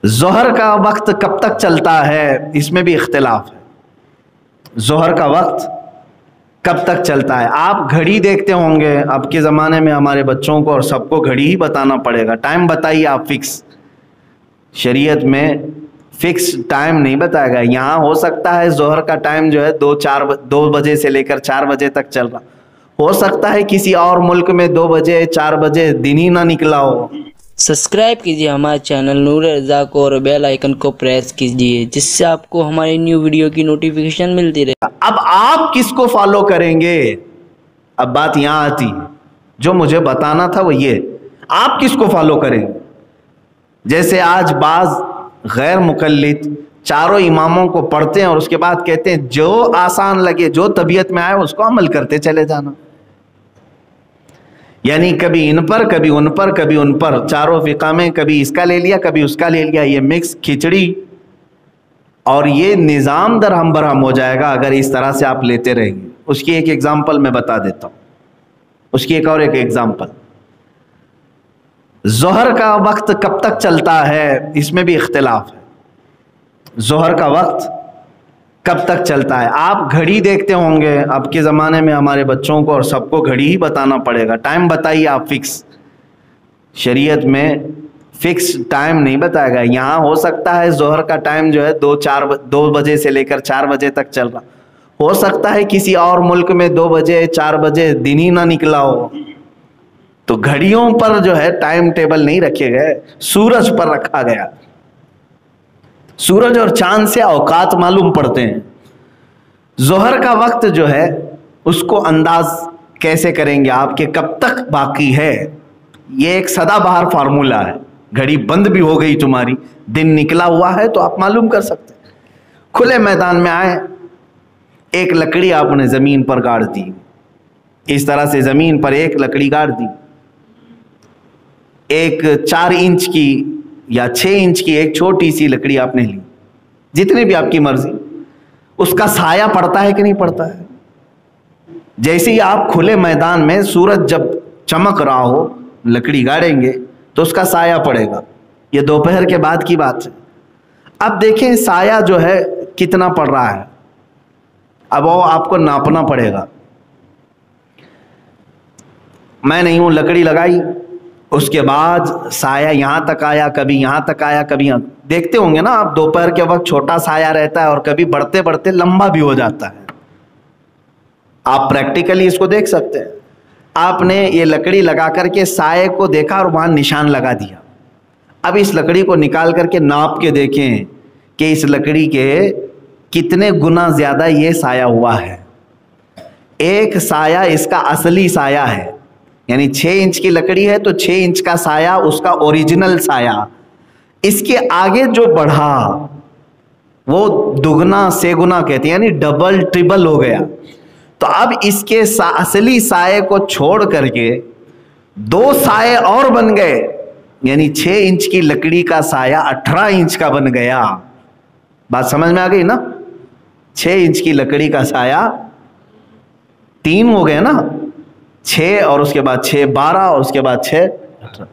ظہر کا وقت کب تک چلتا ہے اس میں بھی اختلاف ہے۔ ظہر کا وقت کب تک چلتا ہے؟ آپ گھڑی دیکھتے ہوں گے، اب کے زمانے میں ہمارے بچوں کو اور سب کو گھڑی ہی بتانا پڑے گا، ٹائم بتائیے آپ فکس۔ شریعت میں فکس ٹائم نہیں بتائے گا۔ یہاں ہو سکتا ہے ظہر کا ٹائم جو ہے 2 بجے سے لے کر 4 بجے تک چل رہا، ہو سکتا ہے کسی اور ملک میں 2 بجے 4 بجے دن ہی نہ نکلا ہو۔ سبسکرائب کیجیے ہمارے چینل نور رضا کو اور بیل آئیکن کو پریس کیجیے، جس سے آپ کو ہماری نیو ویڈیو کی نوٹیفیکیشن ملتی رہے۔ اب آپ کس کو فالو کریں گے؟ اب بات یہاں آتی ہے، جو مجھے بتانا تھا وہ یہ، آپ کس کو فالو کریں گے؟ جیسے آج بعض غیر مقلد چاروں اماموں کو پڑھتے ہیں اور اس کے بعد کہتے ہیں جو آسان لگے، جو طبیعت میں آئے اس کو عمل کرتے چلے جانا، یعنی کبھی ان پر کبھی ان پر کبھی ان پر، چاروں فقہ میں کبھی اس کا لے لیا کبھی اس کا لے لیا، یہ مکس کھچڑی، اور یہ نظام درہم برہم ہو جائے گا اگر اس طرح سے آپ لیتے رہیں گے۔ اس کی ایک ایگزامپل میں بتا دیتا ہوں، اس کی ایک ایگزامپل۔ ظہر کا وقت کب تک چلتا ہے اس میں بھی اختلاف ہے۔ ظہر کا وقت کب تک چلتا ہے؟ آپ گھڑی دیکھتے ہوں گے، اب کے زمانے میں ہمارے بچوں کو اور سب کو گھڑی ہی بتانا پڑے گا، ٹائم بتائیے آپ فکس۔ شریعت میں فکس ٹائم نہیں بتائے گا۔ یہاں ہو سکتا ہے ظہر کا ٹائم جو ہے 2 بجے سے لے کر 4 بجے تک چل رہا، ہو سکتا ہے کسی اور ملک میں 2 بجے 4 بجے دن ہی نہ نکلا ہو۔ تو گھڑیوں پر جو ہے ٹائم ٹیبل نہیں رکھے گئے، سورج پر رکھا گیا۔ سورج اور چاند سے اوقات معلوم پڑتے ہیں۔ ظہر کا وقت جو ہے اس کو انداز کیسے کریں گے آپ کہ کب تک باقی ہے؟ یہ ایک سدا بہار فارمولہ ہے، گھڑی بند بھی ہو گئی تمہاری، دن نکلا ہوا ہے تو آپ معلوم کر سکتے ہیں۔ کھلے میدان میں آئے، ایک لکڑی آپ نے زمین پر گاڑ دی، اس طرح سے زمین پر ایک لکڑی گاڑ دی، ایک 4 انچ کی یا 6 انچ کی ایک چھوٹی سی لکڑی آپ نے لی، جتنے بھی آپ کی مرضی، اس کا سایہ پڑتا ہے کہ نہیں پڑتا ہے؟ جیسے ہی آپ کھلے میدان میں سورج جب چمک رہا ہو لکڑی گاڑیں گے تو اس کا سایہ پڑے گا۔ یہ دوپہر کے بعد کی بات ہے۔ اب دیکھیں سایہ جو ہے کتنا پڑ رہا ہے، اب وہ آپ کو ناپنا پڑے گا۔ میں نہیں ہوں، لکڑی لگائی، اس کے بعد سایہ یہاں تک آیا، کبھی یہاں تک آیا، کبھی یہاں۔ دیکھتے ہوں گے نا آپ، دوپہر کے وقت چھوٹا سایہ رہتا ہے اور کبھی بڑھتے بڑھتے لمبا بھی ہو جاتا ہے۔ آپ پریکٹیکلی اس کو دیکھ سکتے ہیں۔ آپ نے یہ لکڑی لگا کر کے سائے کو دیکھا اور وہاں نشان لگا دیا۔ اب اس لکڑی کو نکال کر کے ناپ کے دیکھیں کہ اس لکڑی کے کتنے گنا زیادہ یہ سایہ ہوا ہے۔ ایک سایہ اس کا اصلی سایہ ہے، یعنی 6 انچ کی لکڑی ہے تو 6 انچ کا سایہ اس کا اوریجنل سایہ، اس کے آگے جو بڑھا وہ دگنا سے گنا کہتے ہیں، یعنی ڈبل ٹریبل ہو گیا۔ تو اب اس کے اصلی سائے کو چھوڑ کر کے 2 سائے اور بن گئے، یعنی 6 انچ کی لکڑی کا سایہ 18 انچ کا بن گیا۔ بات سمجھ میں آ گئی نا؟ 6 انچ کی لکڑی کا سایہ 3 ہو گئے نا، 6 اور اس کے بعد 6 12 اور اس کے بعد 6 18۔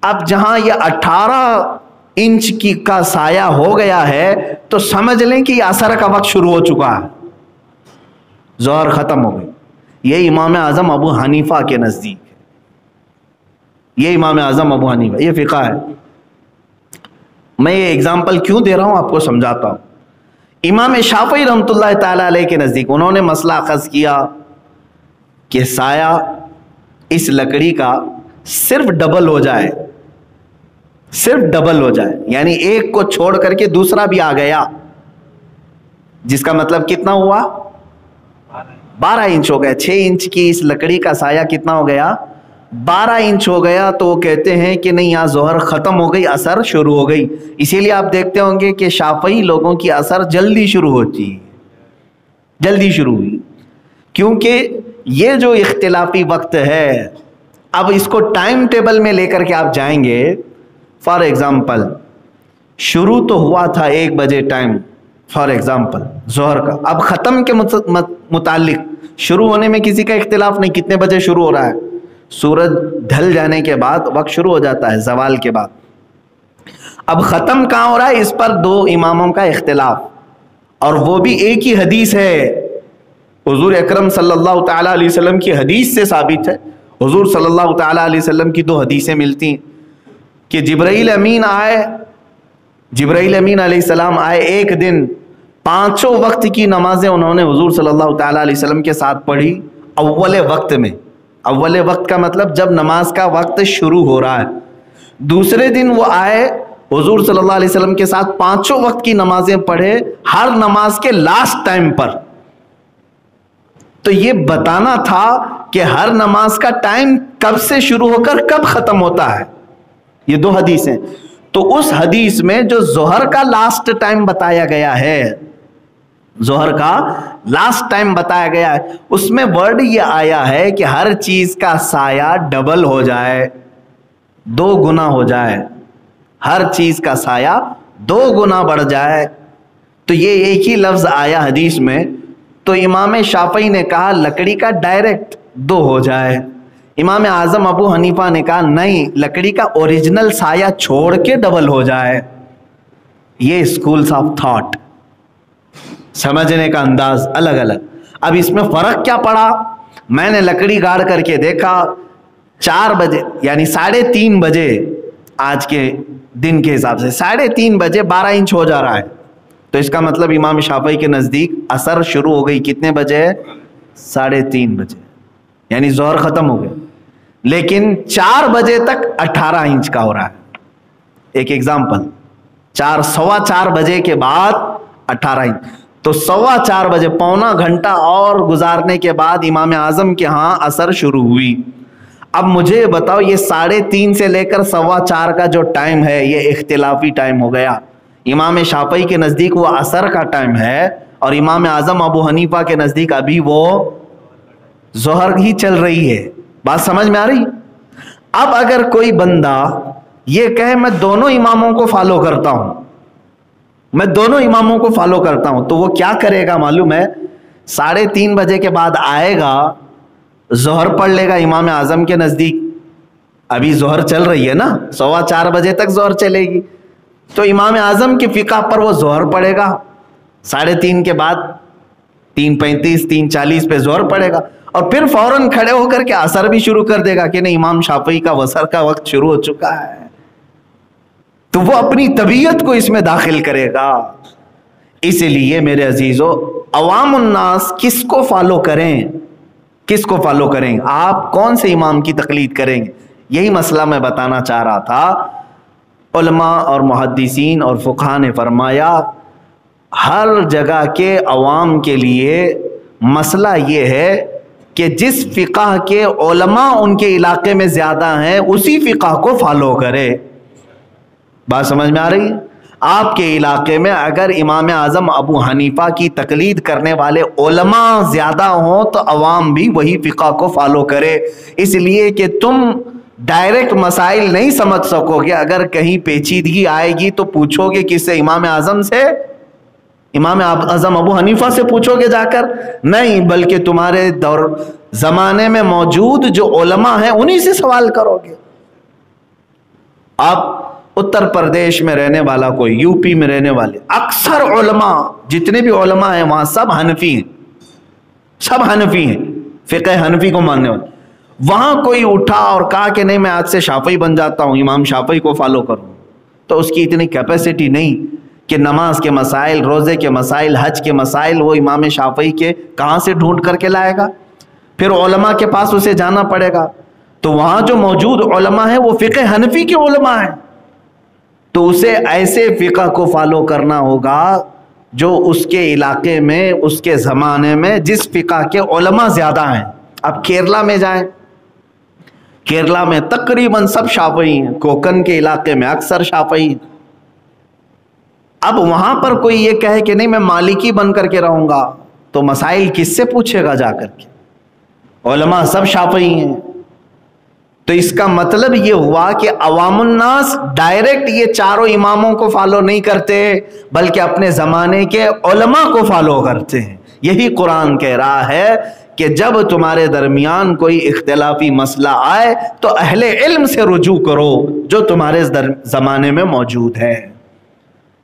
اب جہاں یہ 18 انچ کی کا سایہ ہو گیا ہے تو سمجھ لیں کہ یہ عصر کا وقت شروع ہو چکا ہے، ظہر ختم ہو گئی۔ یہ امام اعظم ابو حنیفہ کے نزدیک ہے، یہ امام اعظم ابو حنیفہ، یہ فقہ ہے۔ میں یہ اگزامپل کیوں دے رہا ہوں آپ کو سمجھاتا ہوں۔ امام شافعی رحمۃ اللہ تعالی علیہ کے نزدیک انہوں نے مسئلہ اخذ کیا کہ سایہ اس لکڑی کا صرف ڈبل ہو جائے، صرف ڈبل ہو جائے، یعنی ایک کو چھوڑ کر کے دوسرا بھی آ گیا، جس کا مطلب کتنا ہوا؟ 12 انچ ہو گیا۔ 6 انچ کی اس لکڑی کا سایہ کتنا ہو گیا؟ 12 انچ ہو گیا۔ تو وہ کہتے ہیں کہ نہیں، یہاں ظہر ختم ہو گئی، عصر شروع ہو گئی۔ اسی لیے آپ دیکھتے ہوں گے کہ شافعی لوگوں کی عصر جلدی شروع ہوتی ہے، جلدی شروع ہوئی، کیونکہ یہ جو اختلافی وقت ہے، اب اس کو ٹائم ٹیبل میں لے کر کے آپ جائیں گے۔ فار ایگزامپل شروع تو ہوا تھا 1 بجے ٹائم، فار ایگزامپل ظہر کا، اب ختم کے متعلق شروع ہونے میں کسی کا اختلاف نہیں، کتنے بجے شروع ہو رہا ہے؟ سورج ڈھل جانے کے بعد وقت شروع ہو جاتا ہے، زوال کے بعد۔ اب ختم کہاں ہو رہا ہے اس پر دو اماموں کا اختلاف، اور وہ بھی ایک ہی حدیث ہے، حضور اکرم صلی اللہ تعالیٰ علیہ وسلم کی حدیث سے ثابت ہے۔ حضور صلی اللہ تعالیٰ علیہ وسلم کی دو حدیثیں ملتی ہیں کہ جبرائیل امین آئے، جبرائیل امین علیہ السلام آئے، ایک دن 5 وقت کی نمازیں انہوں نے حضور صلی اللہ تعالیٰ علیہ وسلم کے ساتھ پڑھی اول وقت میں۔ اول وقت کا مطلب جب نماز کا وقت شروع ہو رہا ہے۔ دوسرے دن وہ آئے حضور صلی اللہ علیہ وسلم کے ساتھ 5 وقت کی نمازیں پڑھے، ہر نماز کے لاسٹ ٹائم پر۔ تو یہ بتانا تھا کہ ہر نماز کا ٹائم کب سے شروع ہو کر کب ختم ہوتا ہے، یہ دو حدیثیں۔ تو اس حدیث میں جو ظہر کا لاسٹ ٹائم بتایا گیا ہے، ظہر کا لاسٹ ٹائم بتایا گیا ہے، اس میں ورڈ یہ آیا ہے کہ ہر چیز کا سایہ ڈبل ہو جائے، 2 گنا ہو جائے، ہر چیز کا سایہ 2 گنا بڑھ جائے۔ تو یہ ایک ہی لفظ آیا حدیث میں، تو امام شافعی نے کہا لکڑی کا ڈائریکٹ 2 ہو جائے، امام اعظم ابو حنیفہ نے کہا نہیں، لکڑی کا اوریجنل سایہ چھوڑ کے ڈبل ہو جائے۔ یہ اسکولز آف تھاٹ، سمجھنے کا انداز الگ الگ۔ اب اس میں فرق کیا پڑا؟ میں نے لکڑی گاڑ کر کے دیکھا 4 بجے یعنی 3:30 بجے، آج کے دن کے حساب سے 3:30 بجے 12 انچ ہو جا رہا ہے، تو اس کا مطلب امام شافعی کے نزدیک عصر شروع ہو گئی کتنے بجے؟ 3:30 بجے، یعنی ظہر ختم ہو گئے۔ لیکن 4 بجے تک 18 انچ کا ہو رہا ہے۔ ایک ایگزامپل، 4:15 بجے کے بعد 18 انچ، تو 4:15 بجے پونا گھنٹہ اور گزارنے کے بعد امام اعظم کے ہاں عصر شروع ہوئی۔ اب مجھے بتاؤ یہ 3:30 سے لے کر 4:15 کا جو ٹائم ہے یہ اختلافی ٹائم ہو گیا۔ امام شافعی کے نزدیک وہ عصر کا ٹائم ہے، اور امام اعظم ابو حنیفہ کے نزدیک ابھی وہ ظہر ہی چل رہی ہے۔ بات سمجھ میں آ رہی؟ اب اگر کوئی بندہ یہ کہے میں دونوں اماموں کو فالو کرتا ہوں، میں دونوں اماموں کو فالو کرتا ہوں، تو وہ کیا کرے گا معلوم ہے؟ 3:30 بجے کے بعد آئے گا، ظہر پڑھ لے گا امام اعظم کے نزدیک، ابھی ظہر چل رہی ہے نا، 4:15 بجے تک ظہر چلے گی، تو امام اعظم کی فقہ پر وہ ظہر پڑھے گا 3:30 کے بعد، 3:35 3:40 پہ ظہر پڑھے گا، اور پھر فوراً کھڑے ہو کر کے عصر بھی شروع کر دے گا کہ نہیں امام شافعی کا وصر کا وقت شروع ہو چکا ہے۔ تو وہ اپنی طبیعت کو اس میں داخل کرے گا۔ اسی لیے میرے عزیزو، عوام الناس کس کو فالو کریں؟ کس کو فالو کریں؟ آپ کون سے امام کی تقلید کریں گے؟ یہی مسئلہ میں بتانا چاہ رہا تھا۔ علماء اور محدثین اور فقہاء نے فرمایا ہر جگہ کے عوام کے لیے مسئلہ یہ ہے کہ جس فقہ کے علماء ان کے علاقے میں زیادہ ہیں اسی فقہ کو فالو کرے۔ بات سمجھ میں آ رہی ہے؟ آپ کے علاقے میں اگر امام اعظم ابو حنیفہ کی تقلید کرنے والے علماء زیادہ ہوں تو عوام بھی وہی فقہ کو فالو کرے، اس لیے کہ تم ڈائریکٹ مسائل نہیں سمجھ سکو گے۔ اگر کہیں پیچیدگی آئے گی تو پوچھو گے کس سے؟ امام اعظم سے، امام اعظم ابو حنیفہ سے پوچھو گے جا کر؟ نہیں، بلکہ تمہارے دور زمانے میں موجود جو علماء ہیں انہی سے سوال کرو گے۔ آپ اتر پردیش میں رہنے والا کوئی، یو پی میں رہنے والے اکثر علماء، جتنے بھی علماء ہیں وہاں سب حنفی ہیں، سب حنفی ہیں، فقہ حنفی کو ماننے والے۔ وہاں کوئی اٹھا اور کہا کہ نہیں میں آج سے شافعی بن جاتا ہوں، امام شافعی کو فالو کروں، تو اس کی اتنی کیپیسٹی نہیں کہ نماز کے مسائل، روزے کے مسائل، حج کے مسائل وہ امام شافعی کے کہاں سے ڈھونڈ کر کے لائے گا؟ پھر علماء کے پاس اسے جانا پڑے گا۔ تو وہاں جو موجود علماء ہیں وہ فقہ حنفی کے علماء ہیں، تو اسے ایسے فقہ کو فالو کرنا ہوگا جو اس کے علاقے میں، اس کے زمانے میں جس فقہ کے علماء زیادہ ہیں۔ اب کیرلا میں جائیں، کیرلا میں تقریباً سب شافعی ہیں، کوکن کے علاقے میں اکثر شافعی ہیں۔ اب وہاں پر کوئی یہ کہے کہ نہیں میں مالکی بن کر کے رہوں گا، تو مسائل کس سے پوچھے گا جا کر کے؟ علماء سب شافعی ہیں۔ تو اس کا مطلب یہ ہوا کہ عوام الناس ڈائریکٹ یہ چاروں اماموں کو فالو نہیں کرتے، بلکہ اپنے زمانے کے علماء کو فالو کرتے ہیں۔ یہی قرآن کہہ رہا ہے کہ جب تمہارے درمیان کوئی اختلافی مسئلہ آئے تو اہل علم سے رجوع کرو جو تمہارے زمانے میں موجود ہے۔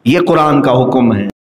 یہ قرآن کا حکم ہے۔